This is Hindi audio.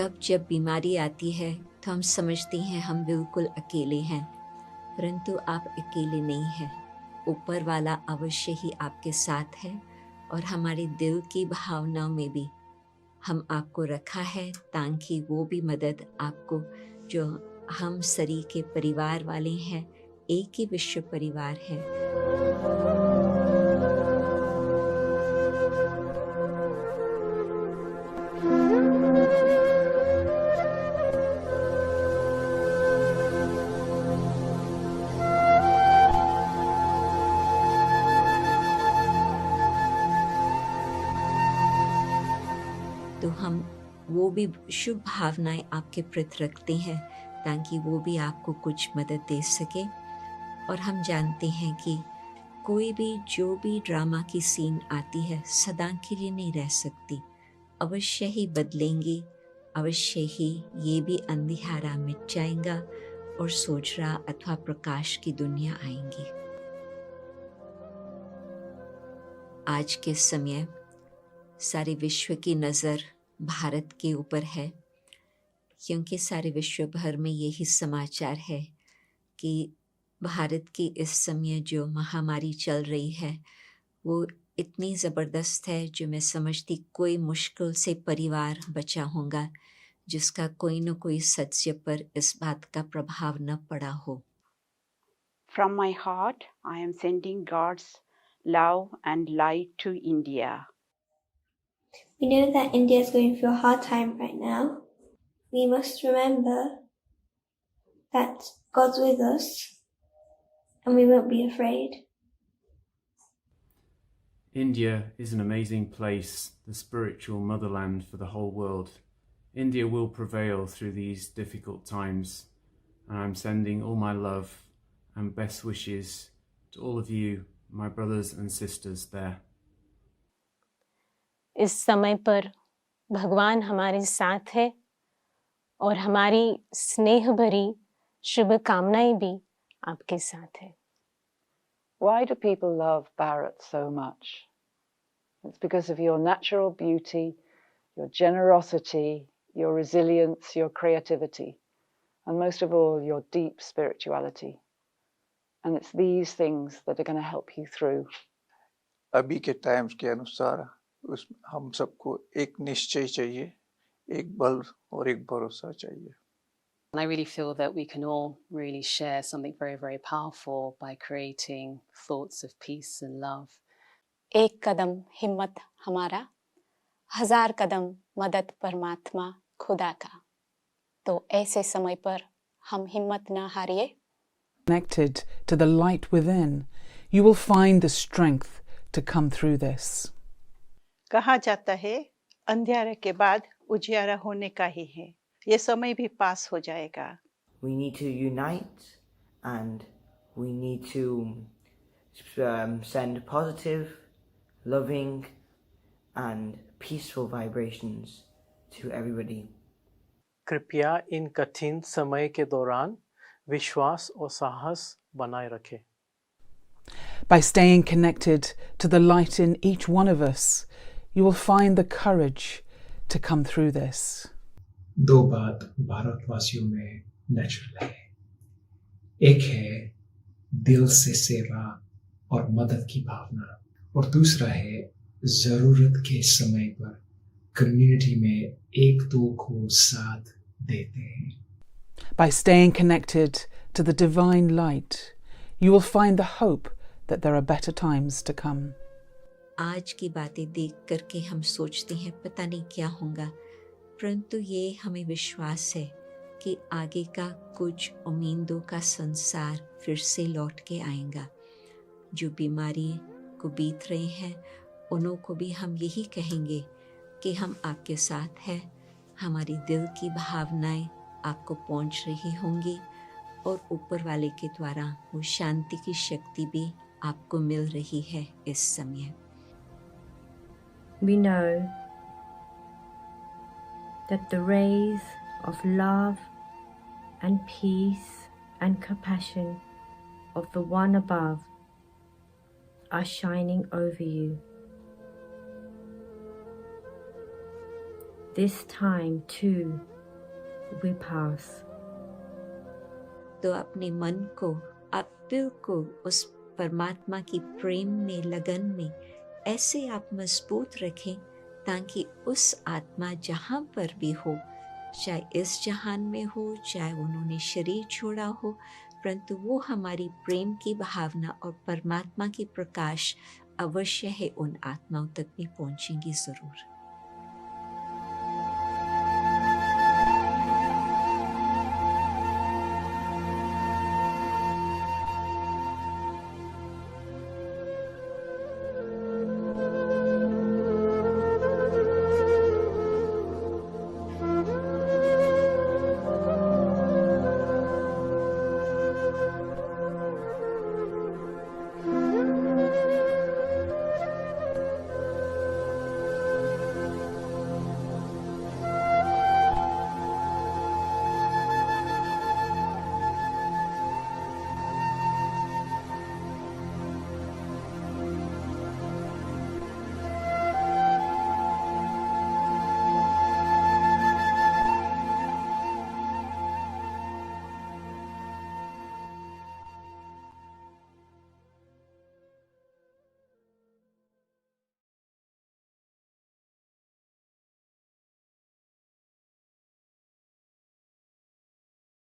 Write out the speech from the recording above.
कब जब बीमारी आती है तो हम समझते हैं हम बिल्कुल अकेले हैं, परंतु आप अकेले नहीं हैं। ऊपर वाला अवश्य ही आपके साथ है और हमारे दिल की भावनाओं में भी हम आपको रखा है, ताकि वो भी मदद आपको, जो हम शरीर के परिवार वाले हैं, एक ही विश्व परिवार है। तो हम वो भी शुभ भावनाएं आपके प्रति रखते हैं, ताकि वो भी आपको कुछ मदद दे सके। और हम जानते हैं कि कोई भी जो भी ड्रामा की सीन आती है सदा के लिए नहीं रह सकती, अवश्य ही बदलेंगी, अवश्य ही ये भी अंधियारा मिट जाएगा और सोचरा अथवा प्रकाश की दुनिया आएंगी। आज के समय सारे विश्व की नज़र भारत के ऊपर है, क्योंकि सारे विश्व भर में यही समाचार है कि भारत की इस समय जो महामारी चल रही है वो इतनी ज़बरदस्त है, जो मैं समझती कोई मुश्किल से परिवार बचा होगा जिसका कोई न कोई सदस्य पर इस बात का प्रभाव न पड़ा हो। From my heart, I am sending God's love and light to India. We know that India is going through a hard time right now. We must remember that God's with us and we won't be afraid. India is an amazing place, the spiritual motherland for the whole world. India will prevail through these difficult times, and I'm sending all my love and best wishes to all of you, my brothers and sisters there. इस समय पर भगवान हमारे साथ है और हमारी स्नेह भरी शुभकामनाएं भी आपके साथ है। Why do people love Bharat so much? It's because of your natural beauty, your generosity, your resilience, your creativity, and most of all, your deep spirituality. And it's these things that are going to help you through. अभी के टाइम्स के अनुसार हम सबको एक निश्चय चाहिए, एक बल और एक भरोसा चाहिए। And I really feel that we can all really share something very, very powerful by creating thoughts of peace and love. एक कदम हिम्मत हमारा, 1000 कदम मदद परमात्मा खुदा का। तो ऐसे समय पर हम हिम्मत न हारिए। Connected to the light within, you will find the strength to come through this. कहा जाता है अंधियारे के बाद उजियारा होने का ही है, ये समय भी पास हो जाएगा। We need to unite and we need to send positive, loving and peaceful vibrations to everybody. कृपया इन कठिन समय के दौरान विश्वास और साहस बनाए रखें। By staying connected to the light in each one of us, you will find the courage to come through this. दो बात भारतवासियों में नेचुरल है, एक है दिल से सेवा और मदद की भावना, और दूसरा है जरूरत के समय पर कम्युनिटी में एक दो को साथ देते हैं। By staying connected to the divine light, you will find the hope that there are better times to come. आज की बातें देख करके हम सोचते हैं पता नहीं क्या होगा, परंतु ये हमें विश्वास है कि आगे का कुछ उम्मीदों का संसार फिर से लौट के आएगा। जो बीमारी को बीत रहे हैं उन्हों को भी हम यही कहेंगे कि हम आपके साथ हैं, हमारी दिल की भावनाएं आपको पहुंच रही होंगी और ऊपर वाले के द्वारा वो शांति की शक्ति भी आपको मिल रही है इस समय। We know that the rays of love and peace and compassion of the one above are shining over you. This time too we pass. तो अपने मन को, दिल को उस परमात्मा की प्रेम में, लगन में ऐसे आप मजबूत रखें ताकि उस आत्मा जहाँ पर भी हो, चाहे इस जहान में हो, चाहे उन्होंने शरीर छोड़ा हो, परंतु वो हमारी प्रेम की भावना और परमात्मा की प्रकाश अवश्य है उन आत्माओं तक भी पहुँचेंगी ज़रूर।